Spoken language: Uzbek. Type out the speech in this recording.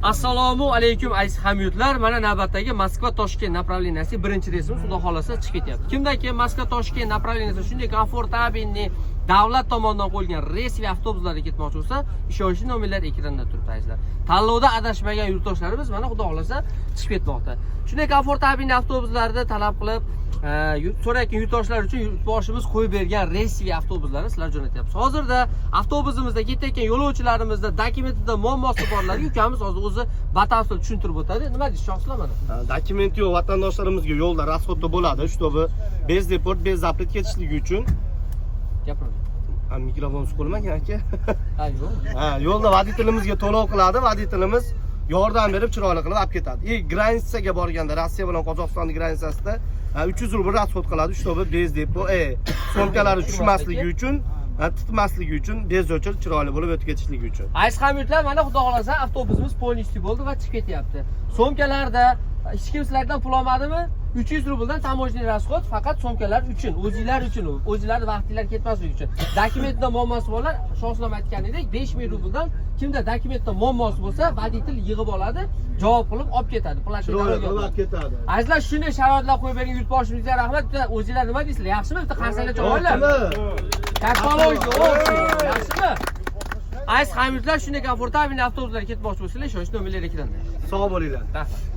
Assalomu alaykum aziz hamyurtlar. Mana navbatdagi Moskva Toshkent направленияsi birinchi reysimiz xudo xolasa chiqib ketyapti. Kimdan keyin Moskva Toshkent направленияsi shunday komfortabilniy davlat tomonidan qo'yilgan reysli avtobuslarga ketmoqchi bo'lsa, ishonchli nomerlar ekranda turibdi azizlar. Tanlovda adashmagan yurtdoshlarimiz mana xudo xolasa chiqib ketmoqda. Shunday komfortabilniy avtobuslarni talab qilib so'rayotgan yurtdoshlar uchun yurtboshimiz qo'yib bergan reysli avtobuslarni sizlar jo'natyapmiz. Hozirda avtobusimizda ketayotgan yo'lovchilarimizda dokumentida muammosi borlarga ukamiz hozir o'zi batafsil tushuntirib o'tadi. Nima deysiz, shohsizlar mana? Dokumenti yo'q vatandoshlarimizga yo'lda расходda bo'ladi, чтобы bez deport, bez zaplet ketishligi uchun. Gapiring. Mikrofon qo'lmagan aka. Ha, yo'q. Ha, yo'lda voditelimizga to'lov qiladi, voditelimiz yordam berib chiroyli qilib olib ketadi. Granitsaga borganda, Rossiya bilan Qozog'istonning granitsasida 300 rubl расход qiladi, чтобы bez depot, somkalari tushmasligi uchun, tutmasligi uchun, bez o'chirib chiroyli bo'lib o'tib ketishligi uchun. Aziz hamyurtlar, mana xudo xolasa avtobusimiz полностью bo'ldi va chiqib ketyapti. Somkalarda hech kim sizlardan pul olmadimi? 300 rubldan tamojiy расход faqat somkalar uchun, o'zinglar uchun, o'zinglarning vaqtinglar ketmasligi uchun. Dokumentda muammosi borlar, shohsizlar aytganidek 5000 rubldan kimda dokumentda muammosi bo'lsa, voditel yig'ib oladi, javob qilib olib ketadi. Chiroyli qilib olib ketadi. Azizlar, shunday sharoitlar qo'yib bergan yurtboshimizga rahmat. O'zinglar nima deysizlar? Yaxshimi? Bitta qarsaklar olinglar. Yaxshimi? Aziz hamyurtlar, shunday komfortabilniy avtobuslarga ketmoqchi bo'lsanglar, ishonchli nomerlar ekranda. Sog' bo'linglar. Rahmat.